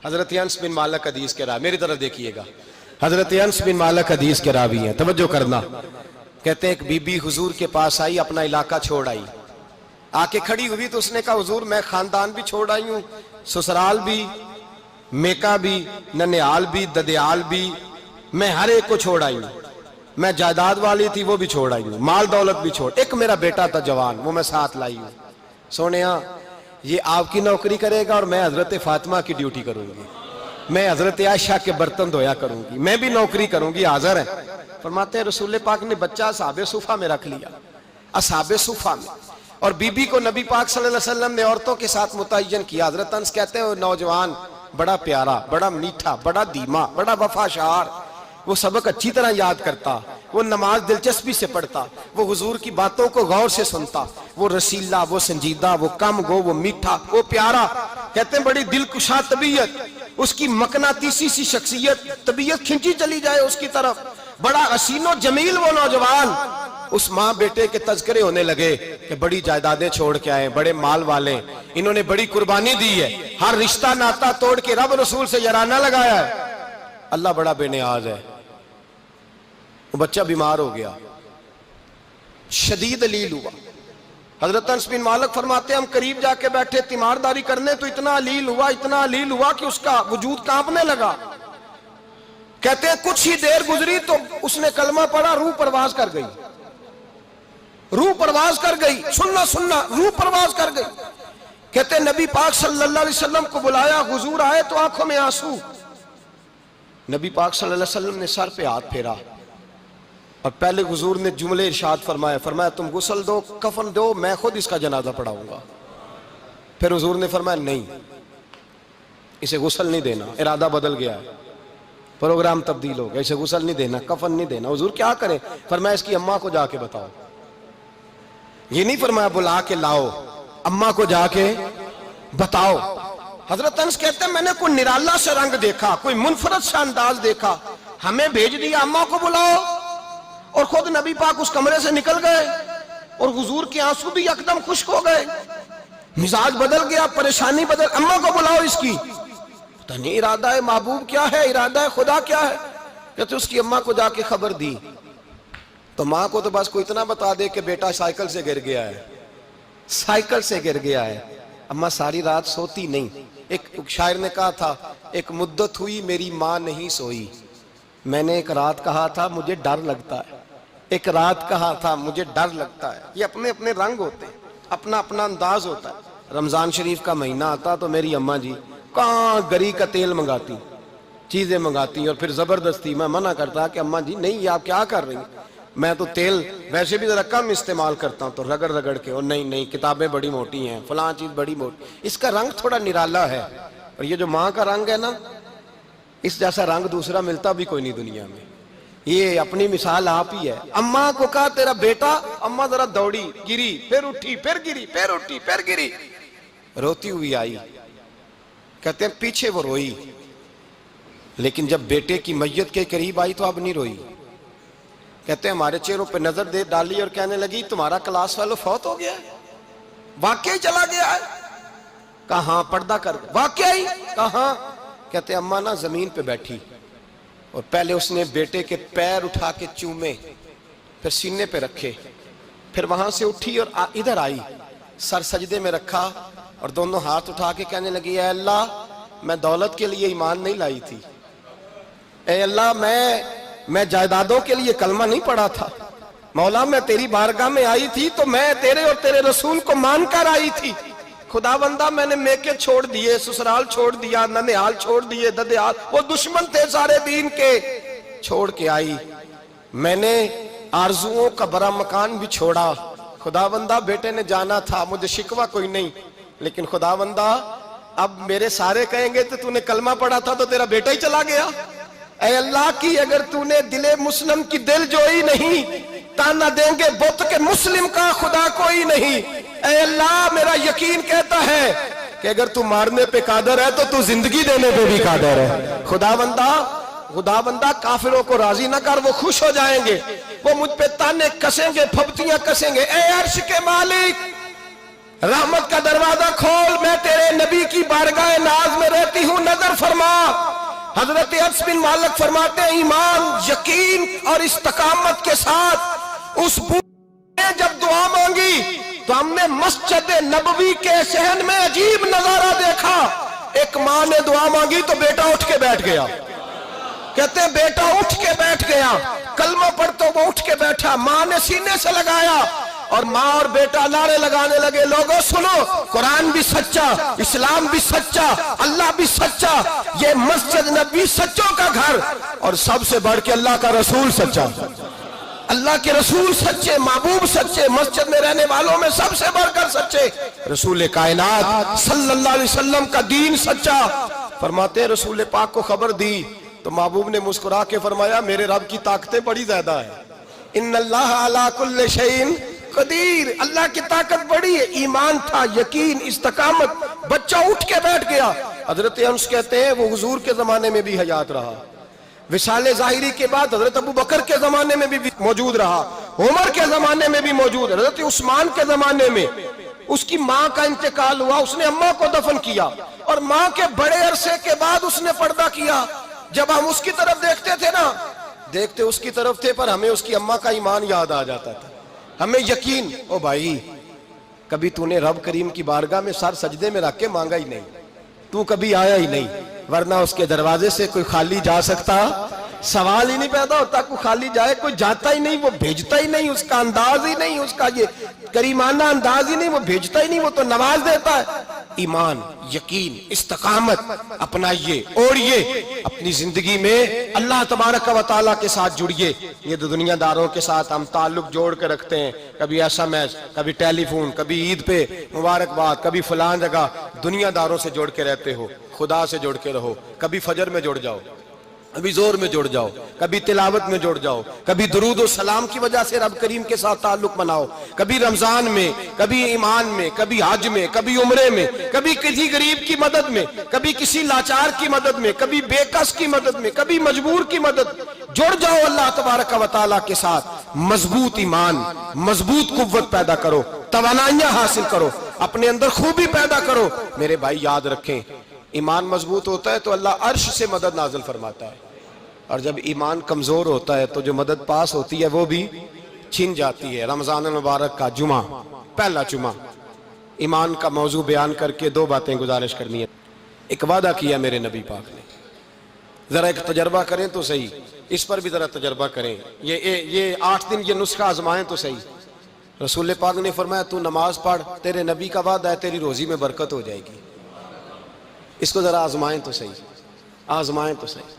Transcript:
حضرت انس بن مالک حدیث کے راوی، میری طرف دیکھیے گا، حضرت انس بن مالک حدیث کے راوی ہیں، توجہ کرنا۔ کہتے ہیں ایک بی بی حضور کے پاس آئی، اپنا علاقہ چھوڑ آئی، آ کے کھڑی ہوئی تو اس نے کہا حضور میں خاندان بھی چھوڑ آئی ہوں، سسرال بھی، میکا بھی، ننیال بھی، ددیال بھی، میں ہر ایک کو چھوڑ آئی ہوں، میں جائیداد والی تھی وہ بھی چھوڑ آئی ہوں، مال دولت بھی چھوڑ، ایک میرا بیٹا تھا جوان وہ میں ساتھ لائی ہوں۔ سونیا یہ آپ کی نوکری کرے گا اور میں حضرت فاطمہ کی ڈیوٹی کروں گی، میں حضرت عائشہ کے برتن دھویا کروں گی، میں بھی نوکری کروں گی، حاضر ہے۔ فرماتے ہیں رسول پاک نے بچہ اصحاب صفہ میں رکھ لیا، اصحاب صفہ میں، اور بی بی کو نبی پاک صلی اللہ علیہ وسلم نے عورتوں کے ساتھ متعین کیا۔ حضرت انس کہتے ہیں وہ نوجوان بڑا پیارا، بڑا میٹھا، بڑا دھیما، بڑا وفاشار، وہ سبق اچھی طرح یاد کرتا، وہ نماز دلچسپی سے پڑھتا، وہ حضور کی باتوں کو غور سے سنتا، وہ رسیلا، وہ سنجیدہ، وہ کم گو، وہ میٹھا، وہ پیارا، کہتے ہیں بڑی دلکشا طبیعت، اس کی مقناطیسی سی شخصیت، طبیعت کھنچی چلی جائے اس کی طرف، بڑا حسین و جمیل وہ نوجوان۔ اس ماں بیٹے کے تذکرے ہونے لگے کہ بڑی جائیدادیں چھوڑ کے آئے، بڑے مال والے، انہوں نے بڑی قربانی دی ہے، ہر رشتہ ناتا توڑ کے رب رسول سے یارانہ لگایا ہے، اللہ بڑا بے نیاز ہے۔ وہ بچہ بیمار ہو گیا، شدید علیل ہوا۔ حضرت انس بن مالک فرماتے ہیں ہم قریب جا کے بیٹھے تیمارداری کرنے تو اتنا علیل ہوا کہ اس کا وجود کانپنے لگا۔ کہتے ہیں کچھ ہی دیر گزری تو اس نے کلمہ پڑھا، روح پرواز کر گئی، روح پرواز کر گئی، سننا روح پرواز کر گئی۔ کہتے ہیں نبی پاک صلی اللہ علیہ وسلم کو بلایا، حضور آئے تو آنکھوں میں آنسو۔ نبی پاک صلی اللہ علیہ وسلم نے سر پہ ہاتھ پھیرا اور پہلے حضور نے جملے ارشاد فرمایا تم غسل دو، کفن دو، میں خود اس کا جنازہ پڑھاؤں گا۔ پھر حضور نے فرمایا نہیں، اسے غسل نہیں دینا، ارادہ بدل گیا ہے، پروگرام تبدیل ہو گیا، اسے غسل نہیں دینا، کفن نہیں دینا۔ حضور کیا کریں؟ فرمایا اس کی اماں کو جا کے بتاؤ۔ یہ نہیں فرمایا بلا کے لاؤ، اماں کو جا کے بتاؤ۔ حضرت انس کہتے ہیں میں نے کوئی نرالا سے رنگ دیکھا، کوئی منفرد سا انداز دیکھا، ہمیں بھیج دیا اماں کو بلاؤ، اور خود نبی پاک اس کمرے سے نکل گئے اور حضور کے آنسو بھی یکدم خشک ہو گئے، مزاج بدل گیا، پریشانی بدل، اماں کو بلاؤ اس کی۔ پتہ نہیں ارادہ ہے محبوب کیا ہے، ارادہ ہے خدا کیا ہے۔ کہتے اس کی اماں کو جا کے خبر دی تو ماں کو تو بس کوئی اتنا بتا دے کہ بیٹا سائیکل سے گر گیا ہے، سائیکل سے گر گیا ہے۔ اماں ساری رات سوتی نہیں۔ ایک شاعر نے کہا تھا ایک مدت ہوئی میری ماں نہیں سوئی، میں نے ایک رات کہا تھا مجھے ڈر لگتا ہے، ایک رات کہا تھا مجھے ڈر لگتا ہے۔ یہ اپنے اپنے رنگ ہوتے ہیں، اپنا اپنا انداز ہوتا ہے۔ رمضان شریف کا مہینہ آتا تو میری اماں جی کہاں گری کا تیل منگاتی، چیزیں منگاتی، اور پھر زبردستی میں منع کرتا کہ اماں جی نہیں یہ آپ کیا کر رہی ہیں، میں تو تیل ویسے بھی ذرا کم استعمال کرتا ہوں، تو رگڑ رگڑ کے، اور نہیں کتابیں بڑی موٹی ہیں، فلاں چیز بڑی موٹی، اس کا رنگ تھوڑا نرالا ہے۔ اور یہ جو ماں کا رنگ ہے نا، اس جیسا رنگ دوسرا ملتا بھی کوئی نہیں دنیا میں۔ یہ اپنی مثال آپ ہی ہے۔ اماں کو کہا تیرا بیٹا، اماں ذرا دوڑی، گری، پھر اٹھی، پھر گری، پھر اٹھی، پھر گری، روتی ہوئی آئی۔ کہتے ہیں پیچھے وہ روئی، لیکن جب بیٹے کی میت کے قریب آئی تو اب نہیں روئی۔ کہتے ہیں ہمارے چہروں پہ نظر دے ڈالی اور کہنے لگی تمہارا کلاس فیلو فوت ہو گیا ہے، واقعی چلا گیا ہے؟ کہاں پردہ کر واقعی؟ کہاں؟ کہتے ہیں اماں نا زمین پہ بیٹھی اور پہلے اس نے بیٹے کے پیر اٹھا کے چومے، پھر سینے پہ رکھے، پھر وہاں سے اٹھی اور ادھر آئی، سر سجدے میں رکھا اور دونوں ہاتھ اٹھا کے کہنے لگی اے اللہ میں دولت کے لیے ایمان نہیں لائی تھی، اے اللہ میں جائیدادوں کے لیے کلمہ نہیں پڑھا تھا، مولا میں تیری بارگاہ میں آئی تھی تو میں تیرے اور تیرے رسول کو مان کر آئی تھی، خدا بندہ میں نے میکے چھوڑ دیے، سسرال چھوڑ دیا، ننیال چھوڑ دیے، ددیال، وہ دشمن تھے سارے دین کے، چھوڑ کے آئی، میں نے آرزوؤں کا بڑا مکان بھی چھوڑا، خدا بندہ بیٹے نے جانا تھا، مجھے شکوہ کوئی نہیں، لیکن خدا بندہ اب میرے سارے کہیں گے تو نے کلمہ پڑھا تھا تو تیرا بیٹا ہی چلا گیا، اے اللہ کی اگر تو نے دل مسلم کی دل جوئی نہیں، تانا دیں گے بت کے مسلم کا خدا کوئی نہیں، اے اللہ میرا یقین کہتا ہے کہ اگر تو مارنے پہ قادر ہے تو تو زندگی دینے پہ بھی قادر ہے، خدا بندہ کافروں کو راضی نہ کر، وہ خوش ہو جائیں گے، وہ مجھ پہ تانے کسیں گے، پھپتیاں کسیں گے، اے عرش کے مالک رحمت کا دروازہ کھول، میں تیرے نبی کی بارگاہ ناز میں رہتی ہوں، نظر فرما۔ حضرت انس بن مالک فرماتے ہیں ایمان، یقین اور استقامت کے ساتھ اس بوڑھے نے جب دعا مانگی تو ہم نے مسجد نبوی کے صحن میں عجیب نظارہ دیکھا۔ ایک ماں نے دعا مانگی تو بیٹا اٹھ کے بیٹھ گیا، کہتے ہیں بیٹا اٹھ کے بیٹھ گیا، کلمہ پڑھ تو وہ اٹھ کے بیٹھا، ماں نے سینے سے لگایا اور ماں اور بیٹا نعرے لگانے لگے، لوگوں سنو، قرآن بھی سچا، اسلام بھی سچا، اللہ بھی سچا، یہ مسجد نبی سچوں کا گھر، اور سب سے بڑھ کے اللہ کا رسول سچا، اللہ کے رسول سچے، محبوب سچے، مسجد میں رہنے والوں میں سب سے بڑھ کر سچے، رسول کائنات صلی اللہ علیہ وسلم کا دین سچا۔ فرماتے ہیں رسول پاک کو خبر دی تو محبوب نے مسکرا کے فرمایا میرے رب کی طاقتیں بڑی زیادہ ہیں، ان اللہ علی کل شیء قدیر، اللہ کی طاقت بڑی ہے۔ ایمان تھا، یقین، استقامت، بچہ اٹھ کے بیٹھ گیا۔ حضرت انس کہتے ہیں وہ حضور کے زمانے میں بھی حیات رہا، وصال ظاہری کے بعد حضرت ابو بکر کے زمانے میں بھی موجود رہا، عمر کے زمانے میں بھی موجود، حضرت عثمان کے زمانے میں اس کی ماں کا انتقال ہوا، اس نے اماں کو دفن کیا اور ماں کے بڑے عرصے کے بعد اس نے پردہ کیا۔ جب ہم اس کی طرف دیکھتے تھے نا، دیکھتے اس کی طرف تھے پر ہمیں اس کی اماں کا ایمان یاد آ جاتا تھا، ہمیں یقین، او بھائی کبھی تو نے رب کریم کی بارگاہ میں سر سجدے میں رکھ کے مانگا ہی نہیں، تو کبھی آیا ہی نہیں، ورنہ اس کے دروازے سے کوئی خالی جا سکتا، سوال ہی نہیں پیدا ہوتا کوئی خالی جائے، کوئی جاتا ہی نہیں، وہ بھیجتا ہی نہیں، اس کا انداز ہی نہیں، اس کا یہ کریمانہ انداز ہی نہیں، وہ بھیجتا ہی نہیں، وہ تو نواز دیتا ہے۔ ایمان، یقین، استقامت اپنائیے، اوڑھیے، اپنی زندگی میں اللہ تبارک و تعالیٰ کے ساتھ جڑیے۔ یہ دنیا داروں کے ساتھ ہم تعلق جوڑ کے رکھتے ہیں، کبھی SMS، کبھی ٹیلی فون، کبھی عید پہ مبارکباد، کبھی فلان جگہ، دنیا داروں سے جوڑ کے رہتے ہو، خدا سے جوڑ کے رہو، کبھی فجر میں جڑ جاؤ، کبھی زور میں جڑ جاؤ، کبھی تلاوت میں جڑ جاؤ، کبھی درود و سلام کی وجہ سے رب کریم کے ساتھ تعلق بناؤ، کبھی رمضان میں، کبھی ایمان میں، کبھی حج میں، کبھی عمرے میں، کبھی کسی غریب کی مدد میں، کبھی کسی لاچار کی مدد میں، کبھی بے کس کی مدد میں، کبھی مجبور کی مدد۔ جڑ جاؤ اللہ تبارک و تعالیٰ کے ساتھ، مضبوط ایمان، مضبوط قوت پیدا کرو، توانائیاں حاصل کرو، اپنے اندر خوبی پیدا کرو۔ میرے بھائی یاد رکھیں، ایمان مضبوط ہوتا ہے تو اللہ عرش سے مدد نازل فرماتا ہے، اور جب ایمان کمزور ہوتا ہے تو جو مدد پاس ہوتی ہے وہ بھی چھن جاتی ہے۔ رمضان المبارک کا جمعہ، پہلا جمعہ، ایمان کا موضوع بیان کر کے دو باتیں گزارش کرنی ہے۔ ایک وعدہ کیا میرے نبی پاک نے، ذرا ایک تجربہ کریں تو صحیح، اس پر بھی ذرا تجربہ کریں، یہ 8 دن یہ نسخہ آزمائیں تو صحیح۔ رسول پاک نے فرمایا تو نماز پڑھ، تیرے نبی کا وعدہ ہے تیری روزی میں برکت ہو جائے گی، اس کو ذرا آزمائیں تو صحیح، آزمائیں تو صحیح۔